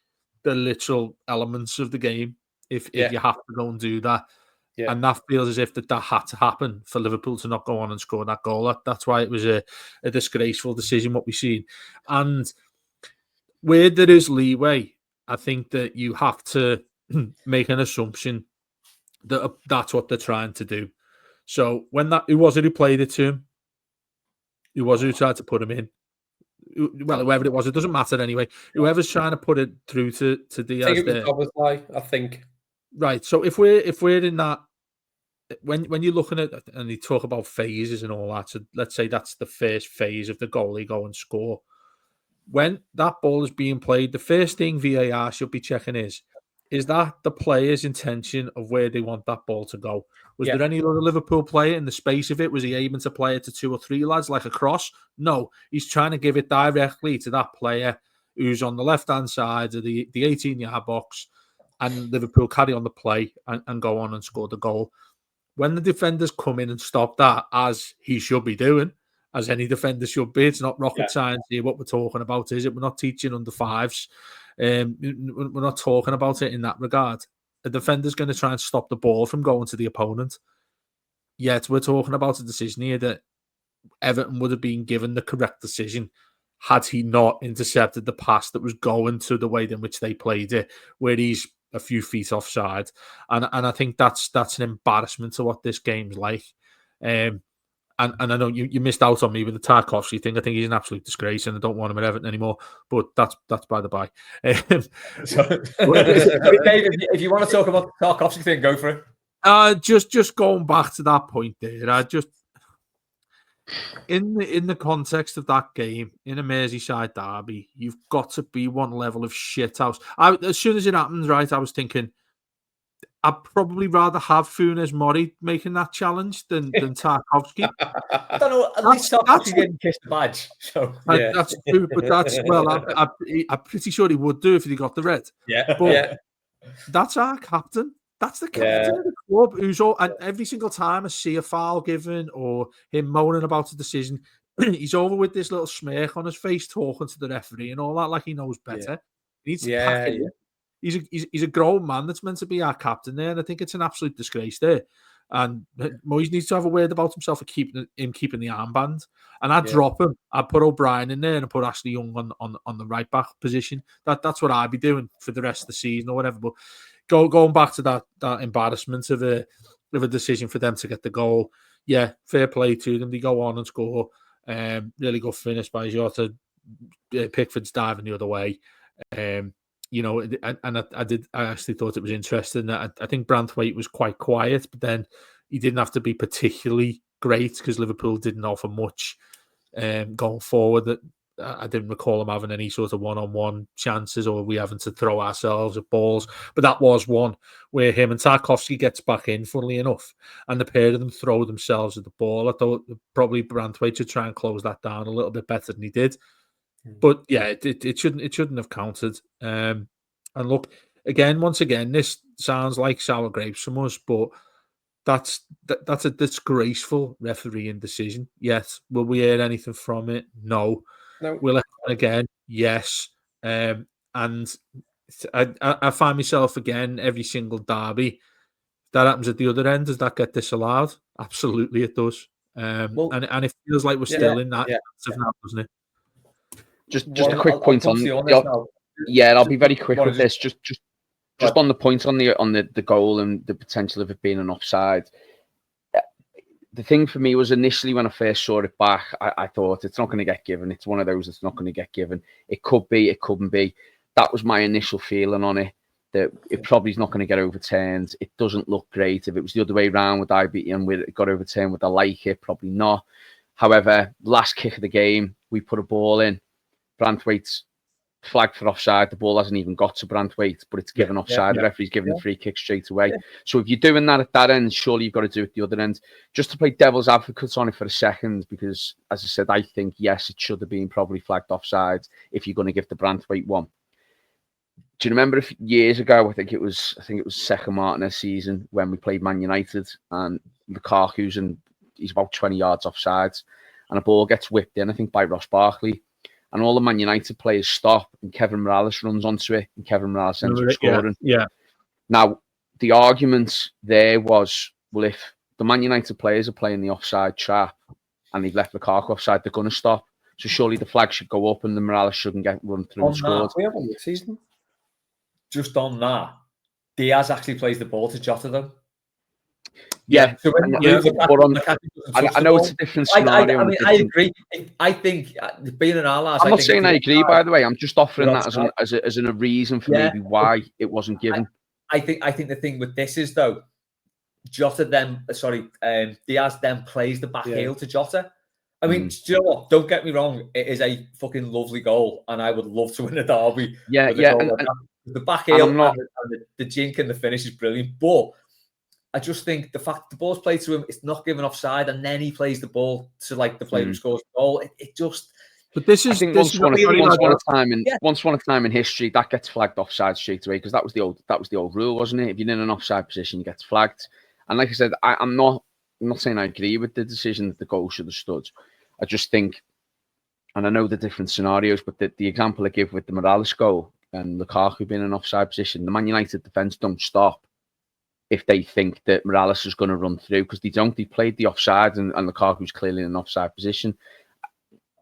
the literal elements of the game if you have to go and do that. Yeah. And that feels as if that had to happen for Liverpool to not go on and score that goal. That's why it was a disgraceful decision, what we've seen. And where there is leeway, I think that you have to make an assumption that that's what they're trying to do. So who was it who played it to him? Who was it who tried to put him in? Well, whoever it was, it doesn't matter anyway. Whoever's trying to put it through to Diaz there. I think. Right. So if we're in that, when you're looking at, and you talk about phases and all that, so let's say that's the first phase of the goalie go and score. When that ball is being played, the first thing VAR should be checking is that the player's intention of where they want that ball to go? Was there any other Liverpool player in the space of it? Was he aiming to play it to 2 or 3 lads like a cross? No, he's trying to give it directly to that player who's on the left-hand side of the 18-yard box, and Liverpool carry on the play and go on and score the goal. When the defenders come in and stop that, as he should be doing, as any defender should be, it's not rocket science here. What we're talking about, is it? We're not teaching under fives. We're not talking about it in that regard. The defender's going to try and stop the ball from going to the opponent. Yet we're talking about a decision here that Everton would have been given the correct decision had he not intercepted the pass that was going to the way in which they played it, where he's a few feet offside. And I think that's an embarrassment to what this game's like. And I know you missed out on me with the Tarkowski thing. I think he's an absolute disgrace, and I don't want him at Everton anymore. But that's by the by. Dave, if you want to talk about the Tarkowski thing, go for it. Just going back to that point there. I just in the context of that game, in a Merseyside derby, you've got to be one level of shithouse. As soon as it happens, right, I was thinking, I'd probably rather have Funes Mori making that challenge than Tarkowski. I don't know. At least Tarkowski didn't kiss the badge. So that's true, but I'm pretty sure he would do if he got the red. That's our captain. That's the captain of the club who's and every single time I see a foul given or him moaning about a decision, he's over with this little smirk on his face, talking to the referee and all that, like he knows better. He needs to pack it in. He's a grown man that's meant to be our captain there, and I think it's an absolute disgrace there. And Moyes needs to have a word about himself for keeping the armband. And I'd drop him. I'd put O'Brien in there and I'd put Ashley Young on the right back position. That's what I'd be doing for the rest of the season or whatever. But going back to that embarrassment of a decision for them to get the goal. Yeah, fair play to them. They go on and score. Really good finish by Jota. Pickford's diving the other way. I actually thought it was interesting. I think Branthwaite was quite quiet, but then he didn't have to be particularly great because Liverpool didn't offer much going forward. That I didn't recall him having any sort of one-on-one chances or we having to throw ourselves at balls. But that was one where him and Tarkowski gets back in, funnily enough, and the pair of them throw themselves at the ball. I thought probably Branthwaite should try and close that down a little bit better than he did. But yeah, it shouldn't have counted. And look, once again, this sounds like sour grapes from us, but that's a disgraceful refereeing decision. Yes. Will we hear anything from it? No. No. Will it happen again? Yes. And I find myself again every single derby. If that happens at the other end, does that get disallowed? Absolutely, it does. And it feels like we're still in that now, doesn't it? Just a quick point on I'll be very quick with this. Just on the point on the goal and the potential of it being an offside. The thing for me was initially when I first saw it back, I thought it's not going to get given. It's one of those that's not going to get given. It could be, it couldn't be. That was my initial feeling on it, that it probably is not going to get overturned. It doesn't look great. If it was the other way around with IB and it got overturned, would I like it? Probably not. However, last kick of the game, we put a ball in. Branthwaite's flagged for offside. The ball hasn't even got to Branthwaite, but it's given offside. The referee's given the free kick straight away. So if you're doing that at that end, surely you've got to do it at the other end. Just to play devil's advocate on it for a second, because as I said, I think yes, it should have been probably flagged offside if you're going to give the Branthwaite one. Do you remember years ago? I think it was second Martinez season when we played Man United and Lukaku's and he's about 20 yards offside, and a ball gets whipped in, I think by Ross Barkley. And all the Man United players stop, and Kevin Morales runs onto it, and Kevin Morales ends up scoring. Yeah. Now, the argument there was, well, if the Man United players are playing the offside trap and they've left Lukaku offside, they're going to stop. So surely the flag should go up and the Morales shouldn't get run through and scored. We have on the season. Just on that, Diaz actually plays the ball to Jota, though. Yeah, so I know it's a different scenario. I agree. I think being an ally, I'm not saying I agree. By the way, I'm just offering that as a reason for maybe why it wasn't given. I think the thing with this is though, Diaz then plays the back heel to Jota. I mean, do you know what? Don't get me wrong. It is a fucking lovely goal, and I would love to win a derby. Yeah. The back heel and the jink and the finish is brilliant, but I just think the fact the ball's played to him, it's not given offside, and then he plays the ball to like the player who scores the goal. It just. But this is once upon a time in history that gets flagged offside straight away, because that was the old rule, wasn't it? If you're in an offside position, you get flagged. And like I said, I'm not saying I agree with the decision that the goal should have stood. I just think, and I know the different scenarios, but the example I give with the Morales goal and Lukaku being in an offside position, the Man United defence don't stop if they think that Morales is going to run through, because they don't. They played the offside and Lukaku's clearly in an offside position.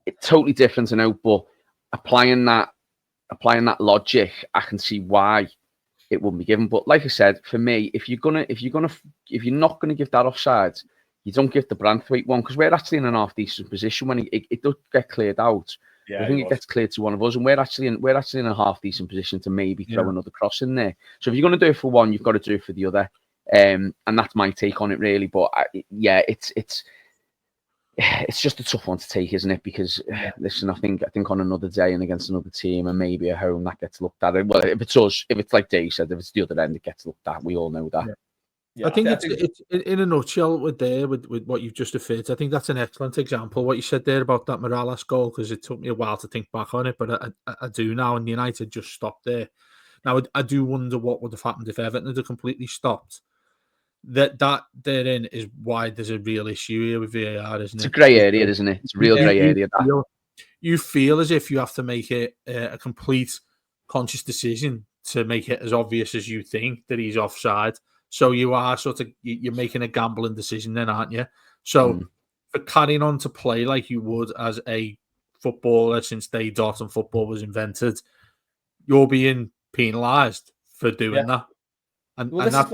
It's totally different, I know, but applying that logic, I can see why it wouldn't be given. But like I said, for me, if you're not gonna give that offside, you don't give the Branthwaite one, because we're actually in an half decent position when it does get cleared out. Yeah, I think it gets cleared to one of us, and we're actually in a half decent position to maybe throw another cross in there. So if you're going to do it for one, you've got to do it for the other, and that's my take on it, really. But it's just a tough one to take, isn't it? Because listen, I think on another day and against another team and maybe at home, that gets looked at. Well, if it's us, if it's like Dave said, if it's the other end, it gets looked at. We all know that. Yeah. Yeah, I think it's in a nutshell with what you've just referred to. I think that's an excellent example, what you said there about that Morales goal, because it took me a while to think back on it, but I do now, and United just stopped there. Now, I do wonder what would have happened if Everton had completely stopped. That therein is why there's a real issue here with VAR, isn't it? It's a grey area, isn't it? It's a real grey area. You feel as if you have to make it a complete conscious decision to make it as obvious as you think that he's offside. So you are you're making a gambling decision then, aren't you? So for carrying on to play like you would as a footballer since day dot and football was invented, you're being penalised for doing that. And that's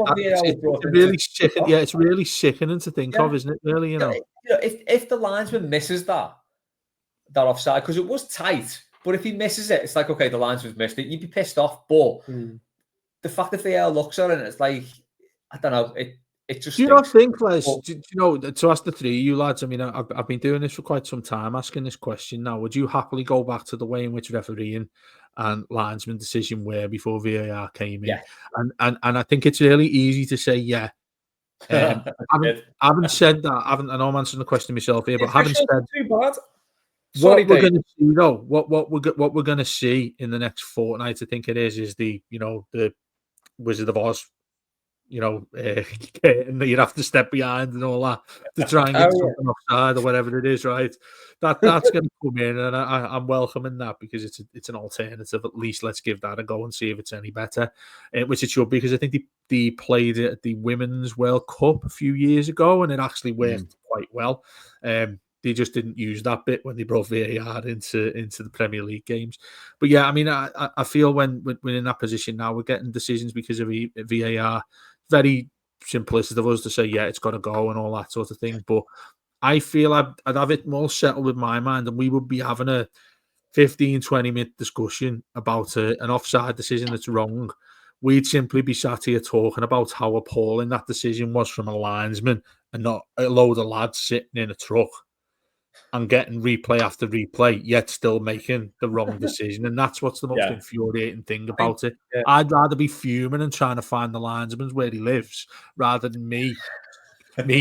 really sickening. Yeah, it's really sickening to think of, isn't it? Really, you know. If the linesman misses that offside, because it was tight, but if he misses it, it's like, okay, the linesman's missed it. You'd be pissed off, but the fact that VAR looks at it, it's like, I don't know. It just. Do you not think, Les? Do you know, to ask the three of you lads? I mean, I've been doing this for quite some time, asking this question. Now, would you happily go back to the way in which refereeing and linesman decision were before VAR came in? Yeah. And I think it's really easy to say, yeah. I haven't said that. I know I'm answering the question myself here, but I haven't said too bad. What we're going to see, though, what we're going to see in the next fortnight, I think it is the Wizard of Oz and you'd have to step behind and all that to try and get something offside or whatever it is, right? That's going to come in, and I'm welcoming that because it's an alternative. At least let's give that a go and see if it's any better, which it should be, because I think they played it at the Women's World Cup a few years ago, and it actually worked quite well. They just didn't use that bit when they brought VAR into the Premier League games. But yeah, I mean, I feel when we're in that position now, we're getting decisions because of VAR. Very simplistic of us to say, yeah, it's got to go and all that sort of thing. But I feel I'd have it more settled with my mind, and we would be having a 15, 20-minute discussion about an offside decision that's wrong. We'd simply be sat here talking about how appalling that decision was from a linesman and not a load of lads sitting in a truck and getting replay after replay, yet still making the wrong decision. And that's what's the most infuriating thing about it. Yeah. I'd rather be fuming and trying to find the linesman's where he lives rather than me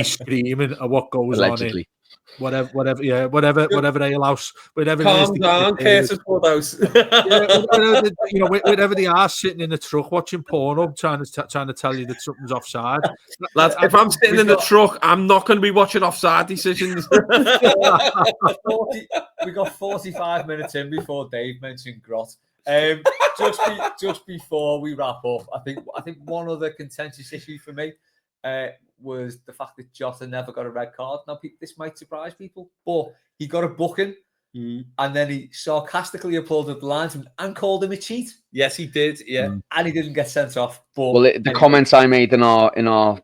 screaming at what goes Allegedly. on in whatever they allow, whatever Calm it is. Down, Curtis Woodhouse. Whatever they are sitting in the truck watching porno, trying to tell you that something's offside. Lads, if I'm sitting in the truck, I'm not going to be watching offside decisions. We got 45 minutes in before Dave mentioned Grot. Just before we wrap up, I think one other contentious issue for me was the fact that Jota never got a red card. Now, this might surprise people, but he got a booking, and then he sarcastically applauded the linesman and called him a cheat. Yes, he did. Yeah, and he didn't get sent off. But the comments I made in our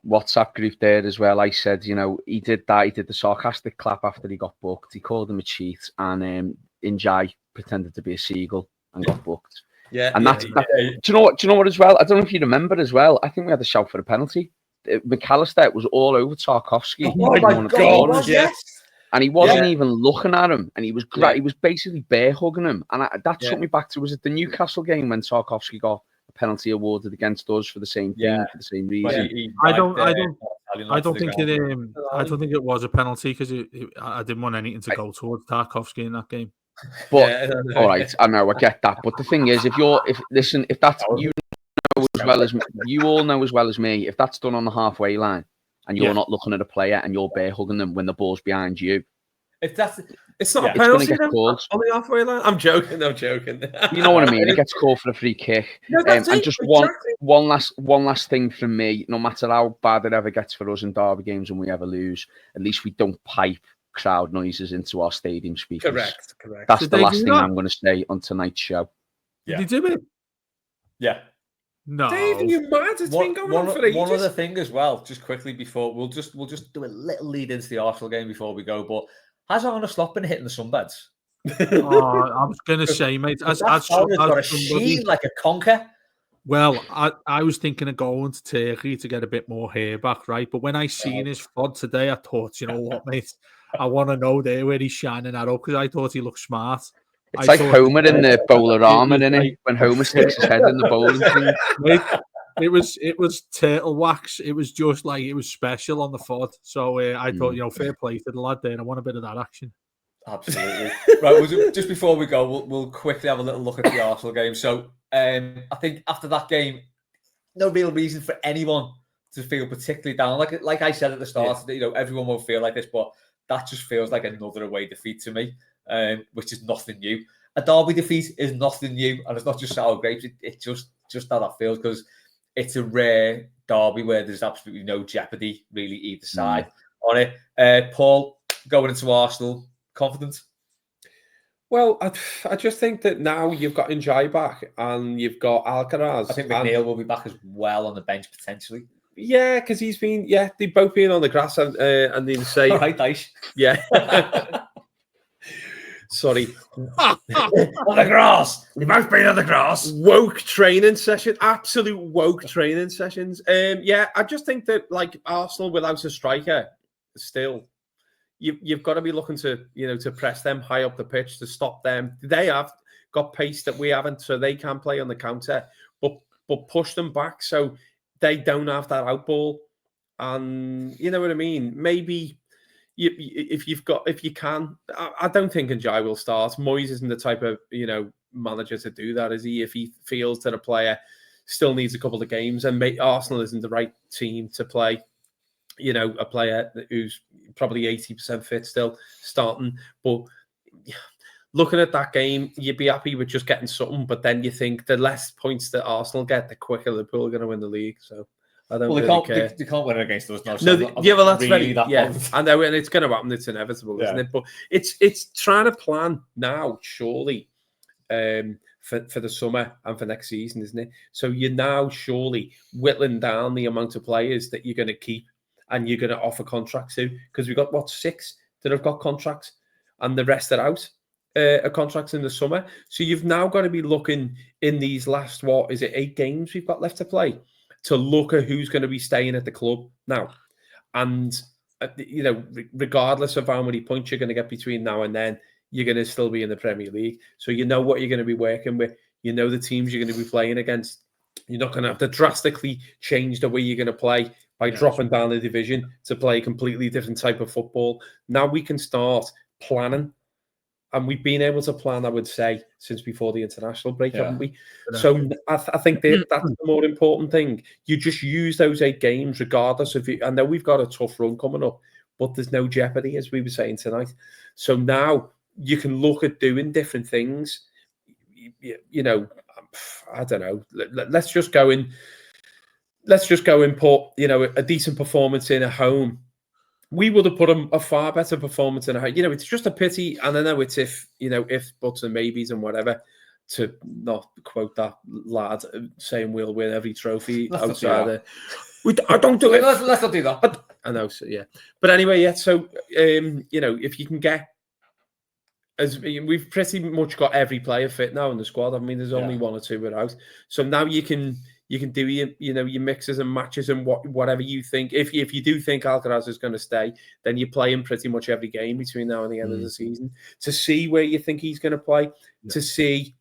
WhatsApp group there as well, I said, he did that. He did the sarcastic clap after he got booked. He called him a cheat, and Njai pretended to be a seagull and got booked. Yeah, and that's. Do you know what as well? I don't know if you remember as well. I think we had a shout for a penalty. McAllister was all over Tarkowski. Oh my God! Yes. And he wasn't even looking at him, and he was great. He was basically bear hugging him, and that took me back to, was it the Newcastle game when Tarkowski got a penalty awarded against us for the same thing, for the same reason? I don't think it was a penalty because I didn't want anything to go towards Tarkowski in that game. But all right, I know, I get that. But the thing is, if that's you all know as well as me, if that's done on the halfway line and you're not looking at a player and you're bear hugging them when the ball's behind you, it's not a penalty on the halfway line. I'm joking. You know what I mean? It gets called for a free kick. No, and just one last thing from me. No matter how bad it ever gets for us in derby games and we ever lose, at least we don't pipe crowd noises into our stadium speakers. Correct. That's the last thing I'm going to say on tonight's show. Did you do it? Yeah. No, Dave, you mad? It's been going on for ages. One other thing as well, just quickly before we'll just do a little lead into the Arsenal game before we go. But has Arne Slot been hitting the sunbeds? I was going to say, mate, as got a sheen like a conker. Well, I was thinking of going to Turkey to get a bit more hair back, right? But when I seen his FOD today, I thought, you know what, mate, I want to know there where he's shining that up, because I thought he looked smart. It's like Homer in the bowler armor, isn't it? When Homer sticks his head in the bowling thing. It was turtle wax. It was just like, it was special on the FOD. So I thought, fair play to the lad there. I want a bit of that action. Absolutely. Right, just before we go, we'll quickly have a little look at the Arsenal game. So I think after that game, no real reason for anyone to feel particularly down. Like I said at the start, everyone will feel like this, but that just feels like another away defeat to me. Which is nothing new. A derby defeat is nothing new, and it's not just sour grapes. It's just how that feels, because it's a rare derby where there's absolutely no jeopardy really either side on it. Paul, going into Arsenal, confident? Well, I just think that now you've got Njai back and you've got Alcaraz. I think McNeil will be back as well on the bench potentially. Yeah, because he's been. Yeah, they've both been on the grass and they say, all right, nice. Yeah. Sorry. On the grass. We've both been on the grass. Woke training session. Absolute woke training sessions. I just think that, like, Arsenal without a striker, still, you've got to be looking to, to press them high up the pitch, to stop them. They have got pace that we haven't, so they can play on the counter, but push them back so they don't have that out ball. And you know what I mean? Maybe if you can, I don't think Njai will start. Moyes isn't the type of manager to do that, is he? If he feels that a player still needs a couple of games, and Arsenal isn't the right team to play. You know, a player who's probably 80% fit still starting, but looking at that game, you'd be happy with just getting something, but then you think the less points that Arsenal get, the quicker Liverpool are going to win the league. So I don't really care. They can't win against us now. So well, that's really I know, and it's going to happen. It's inevitable, isn't it? But it's trying to plan now, surely, for the summer and for next season, isn't it? So you're now surely whittling down the amount of players that you're going to keep and you're going to offer contracts to, because we've got 6 that have got contracts, and the rest are out. Contracts in the summer, so you've now got to be looking in these last 8 games we've got left to play to look at who's going to be staying at the club now, and you know, regardless of how many points you're going to get between now and then, you're going to still be in the Premier League, so you know what you're going to be working with, you know the teams you're going to be playing against. You're not going to have to drastically change the way you're going to play by dropping down the division to play a completely different type of football. Now we can start planning. And we've been able to plan, I would say, since before the international break, haven't we? So I think that's the more important thing. You just use those 8 games, regardless of I know we've got a tough run coming up, but there's no jeopardy, as we were saying tonight. So now you can look at doing different things. You know, I don't know. Let's just go and put, you know, a decent performance in at home. We would have put a far better performance in a, you know, it's just a pity. And I know it's if, buts and maybes and whatever, to not quote that lad saying we'll win every trophy outside. I don't do it. Let's not do that. I know, so yeah. But anyway, so, you know, if you can get, as we've pretty much got every player fit now in the squad. I mean, there's only 1 or 2 without. So now you can do your mixes and matches and whatever you think. If you do think Alcaraz is going to stay, then you play him pretty much every game between now and the end of the season to see where you think he's going to play, to see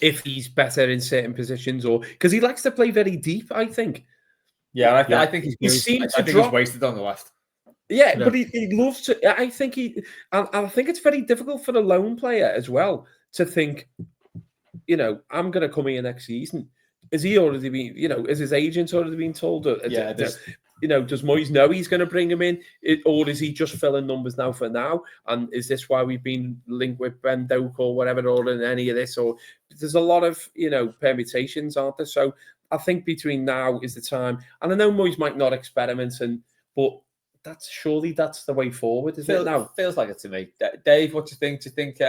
if he's better in certain positions, or because he likes to play very deep. I think. Yeah, I think he's wasted on the left. Yeah, but he loves to. I think I think it's very difficult for a lone player as well to think, you know, I'm going to come here next season. Is he already been, you know, is his agent already been told? Does Moyes know he's going to bring him in? Or is he just filling numbers now for now? And is this why we've been linked with Ben Doak or whatever, or in any of this? Or there's a lot of, you know, permutations, aren't there? So I think between now is the time. And I know Moyes might not experiment, but that's the way forward, isn't it now? Feels like it to me. Dave, what do you think? Do you think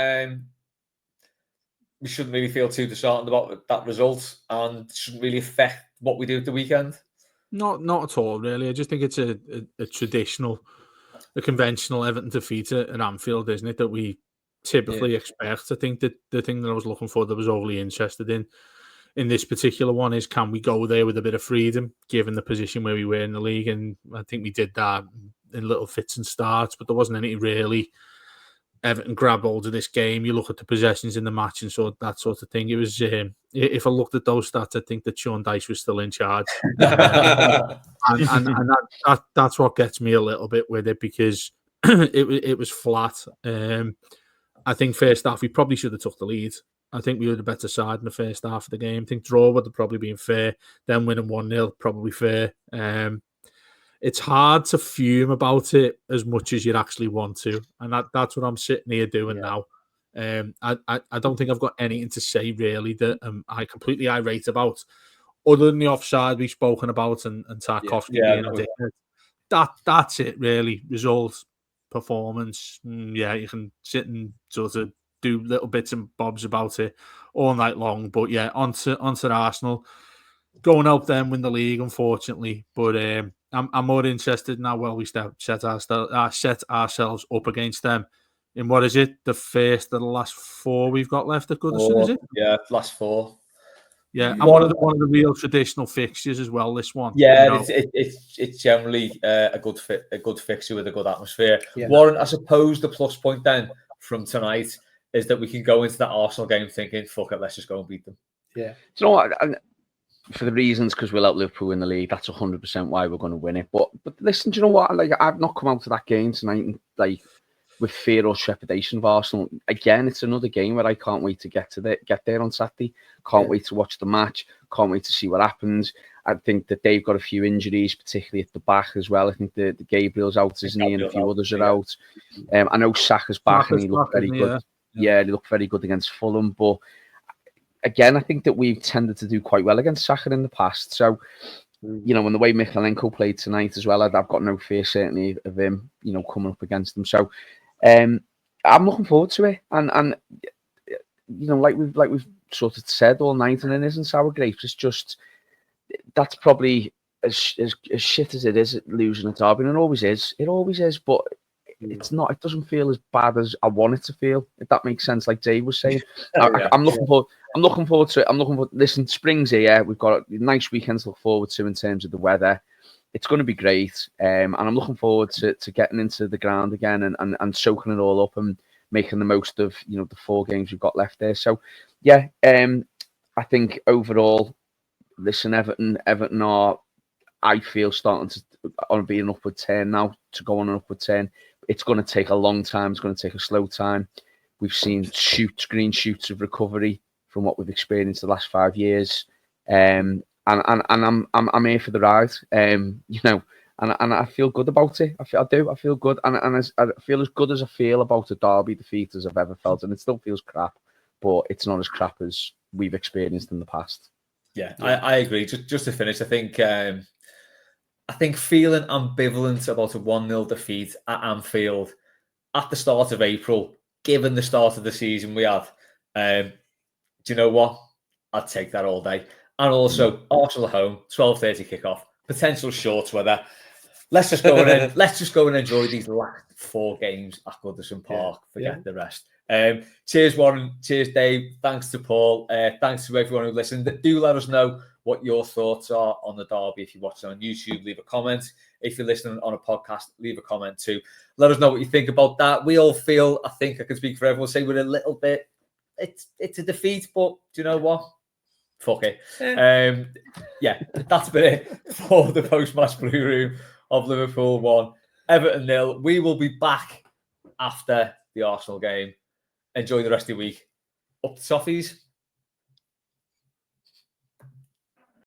we shouldn't really feel too disheartened about that result and shouldn't really affect what we do at the weekend? Not at all, really. I just think it's a traditional, a conventional Everton defeat at Anfield, isn't it, that we typically expect. I think that the thing that I was looking for, that was overly interested in this particular one, is can we go there with a bit of freedom, given the position where we were in the league? And I think we did that in little fits and starts, but there wasn't any really Everton grab hold of this game. You look at the possessions in the match and so that sort of thing. It was, if I looked at those stats, I think that Sean Dyche was still in charge. and that's what gets me a little bit with it, because it was flat. I think first half, we probably should have took the lead. I think we were the better side in the first half of the game. I think draw would have probably been fair. Then winning 1-0, probably fair. It's hard to fume about it as much as you'd actually want to. And that's what I'm sitting here doing now. I don't think I've got anything to say, really, that I completely irate about, other than the offside we've spoken about and Tarkovsky being a dickhead. That's it, really. Results, performance. You can sit and sort of do little bits and bobs about it all night long. But yeah, onto Arsenal. Go and help them win the league, unfortunately. But I'm more interested now. Well, we set ourselves up against them in, what is it, the first of the last 4 we've got left at Goodison, is it? Yeah, last 4. Yeah, and one of the real traditional fixtures as well. This one, yeah, it's generally a good fixture with a good atmosphere. Yeah. Warren, I suppose the plus point then from tonight is that we can go into that Arsenal game thinking, "Fuck it, let's just go and beat them." Yeah, you know what? For the reasons, because we'll help Liverpool in the league, that's 100% why we're going to win it. But listen, do you know what? Like, I've not come out to that game tonight and like with fear or trepidation of Arsenal. Again, it's another game where I can't wait to get there on Saturday. Can't wait to watch the match. Can't wait to see what happens. I think that they've got a few injuries, particularly at the back as well. I think the Gabriel's out, isn't he? And a few others are out. I know Saka's back and he looked very good. Yeah, he looked very good against Fulham. But again, I think that we've tended to do quite well against Saka in the past. So, you know, and the way Mykolenko played tonight as well, I've got no fear certainly of him, you know, coming up against them. So, I'm looking forward to it. And you know, like we've sort of said all night, and it isn't sour grapes. It's just that's probably as shit as it is at losing a derby, and it always is. It always is, but it's not. It doesn't feel as bad as I want it to feel. If that makes sense, like Dave was saying. I'm looking forward. I'm looking forward to it. Listen, spring's here. We've got a nice weekend to look forward to in terms of the weather. It's going to be great, and I'm looking forward to getting into the ground again and soaking it all up and making the most of, you know, the 4 games we've got left there. So, yeah, I think overall, listen, Everton are, I feel, starting to on be an upward turn now, to go on an upward turn. It's going to take a long time. It's going to take a slow time. We've seen green shoots of recovery from what we've experienced the last 5 years. And I'm here for the ride. You know, and I feel good about it. I feel good, and I feel as good as I feel about a derby defeat as I've ever felt, and it still feels crap, but it's not as crap as we've experienced in the past. Yeah, I agree. Just to finish, I think feeling ambivalent about a 1-0 defeat at Anfield at the start of April, given the start of the season we had, do you know what? I'd take that all day. And also, Arsenal at home, 12:30 kickoff, potential shorts weather. Let's just go and enjoy these last 4 games at Goodison Park. Forget the rest. Cheers, Warren. Cheers, Dave. Thanks to Paul. Thanks to everyone who listened. Do let us know what your thoughts are on the derby. If you're watching on YouTube, leave a comment. If you're listening on a podcast, leave a comment too. Let us know what you think about that. We all feel, I think I can speak for everyone, say we're a little bit, it's a defeat, but do you know what? Fuck it. Yeah, that's been it for the post-match Blue Room of Liverpool 1, Everton 0. We will be back after the Arsenal game. Enjoy the rest of the week. Up to Toffees.